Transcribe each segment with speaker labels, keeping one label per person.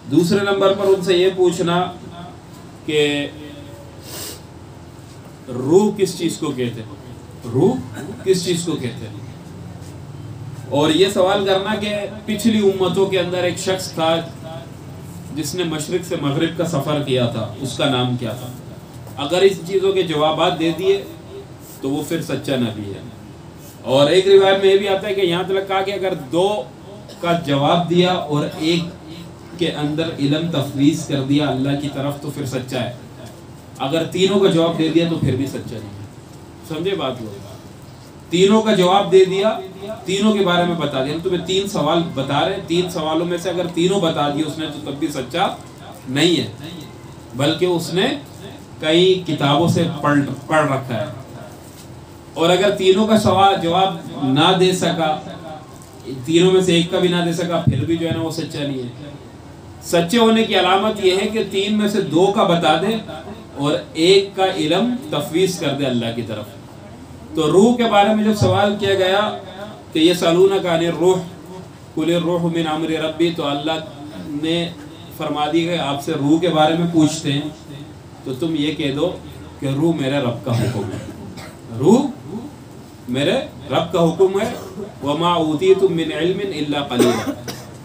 Speaker 1: دوسرے نمبر پر ان سے یہ پوچھنا کہ روح کس چیز کو کہتے ہیں، روح کس چیز کو کہتے ہیں، اور یہ سوال کرنا کہ پچھلی امتوں کے اندر ایک شخص تھا جس نے مشرق سے مغرب کا سفر کیا تھا، اس کا نام کیا تھا؟ اگر اس چیزوں کے جوابات دے دیے تو وہ پھر سچا نبی ہے۔ اور ایک روایت میں یہ بھی آتا ہے کہ یہاں تک کہا کہ اگر دو کا جواب دیا اور ایک کے اندر علم تفویض کر دیا اللہ کی طرف تو پھر سچا ہے، اگر تینوں کا جواب دے دیا تو پھر بھی سچا نہیں ہے۔ سمجھے بات وہ؟ تینوں کا جواب دے دیا، تینوں کے بارے میں بتا دیا، تمہیں 3 سوال بتا رہے، 3 سوالوں میں سے اگر تینوں بتا دیے اس نے تو تب بھی سچا نہیں ہے، بلکہ اس نے کئی کتابوں سے پڑھ رکھا ہے۔ اور اگر تینوں کا سوال جواب نہ دے سکا، تینوں میں سے ایک کا بھی نہ دے سکا، پھر بھی جو ہے نا وہ سچا نہیں ہے۔ سچے ہونے کی علامت یہ ہے کہ 3 میں سے 2 کا بتا دے اور ایک کا علم تفویض کر دے اللہ کی طرف۔ تو روح کے بارے میں جب سوال کیا گیا کہ یہ سالونک عن الروح قل الروح من امر ربی، تو اللہ نے فرما دی کہ آپ سے روح کے بارے میں پوچھتے ہیں تو تم یہ کہہ دو کہ روح میرے رب کا حکم ہے، روح میرے رب کا حکم ہے۔ وما اوتیتم من علم الا قلیلا،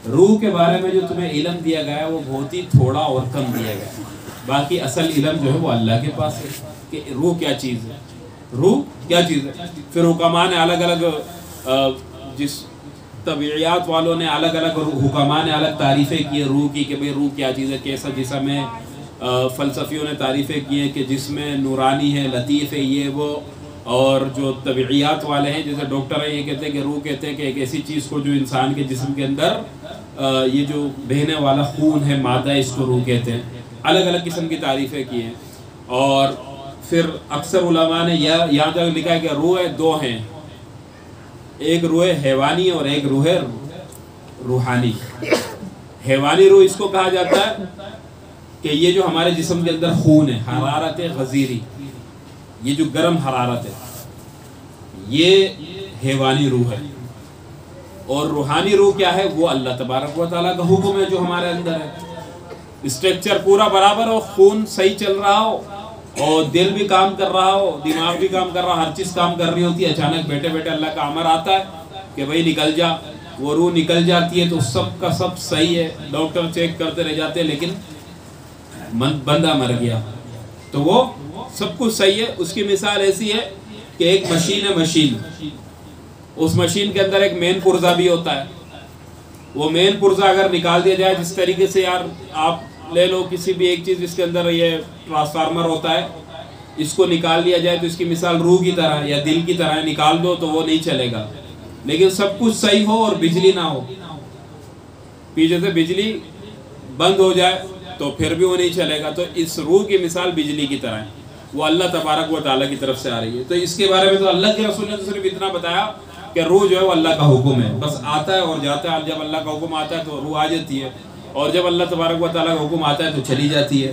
Speaker 1: روح کے بارے میں جو تمہیں علم دیا گیا ہے وہ بہت ہی تھوڑا اور کم دیا گیا ہے، باقی اصل علم جو ہے وہ اللہ کے پاس ہے کہ روح کیا چیز ہے، روح کیا چیز ہے۔ پھر حکماء نے الگ الگ، جس طبیعیات والوں نے الگ الگ، حکماء نے الگ تعریفیں کی روح کی کہ بھئی روح کیا چیز ہے، کیسا جسم ہے۔ فلسفیوں نے تعریفیں کی ہیں کہ جسم نورانی ہے، لطیف ہے، یہ وہ۔ اور جو طبیعیات والے ہیں جیسے ڈاکٹر ہیں یہ کہتے ہیں کہ روح کہتے ہیں کہ ایک ایسی چیز کو جو انسان کے جسم کے اندر یہ جو بہنے والا خون ہے، مادہ، اس کو روح کہتے ہیں۔ الگ الگ قسم کی تعریفیں کی ہیں۔ اور پھر اکثر علماء نے یہاں تک لکھا ہے کہ روح 2 ہیں، ایک روح حیوانی اور ایک روح روحانی۔ حیوانی روح اس کو کہا جاتا ہے کہ یہ جو ہمارے جسم کے اندر خون ہے، حرارت غزیری، یہ جو گرم حرارت ہے، یہ حیوانی روح ہے۔ اور روحانی روح کیا ہے؟ وہ اللہ تبارک و تعالیٰ کا حکم ہے جو ہمارے اندر ہے۔ اسٹرکچر پورا برابر ہو، خون صحیح چل رہا ہو اور دل بھی کام کر رہا ہو، دماغ بھی کام کر رہا ہو، ہر چیز کام کر رہی ہوتی ہے، اچانک بیٹھے بیٹھے اللہ کا امر آتا ہے کہ بھائی نکل جا، وہ روح نکل جاتی ہے تو سب کا سب صحیح ہے، ڈاکٹر چیک کرتے رہ جاتے ہیں لیکن بندہ مر گیا، تو وہ سب کچھ صحیح ہے۔ اس کی مثال ایسی ہے کہ ایک مشین ہے، مشین، اس مشین کے اندر ایک مین پرزہ بھی ہوتا ہے۔ وہ مین پرزہ اگر نکال دیا جائے، جس طریقے سے یار آپ لے لو کسی بھی ایک چیز جس کے اندر یہ ٹرانسفارمر ہوتا ہے، اس کو نکال لیا جائے تو اس کی مثال روح کی طرح یا دل کی طرح ہے، نکال دو تو وہ نہیں چلے گا۔ لیکن سب کچھ صحیح ہو اور بجلی نہ ہو، پیچھے سے بجلی بند ہو جائے تو پھر بھی وہ نہیں چلے گا۔ تو اس روح کی مثال بجلی کی طرح ہے، وہ اللہ تبارک و تعالیٰ کی طرف سے آ رہی ہے۔ تو اس کے بارے میں تو اللہ کے رسول نے تو صرف اتنا بتایا کہ روح جو ہے وہ اللہ کا حکم ہے، بس آتا ہے اور جاتا ہے۔ جب اللہ کا حکم آتا ہے تو روح آ جاتی ہے، اور جب اللہ تبارک و تعالیٰ کا حکم آتا ہے تو چلی جاتی ہے۔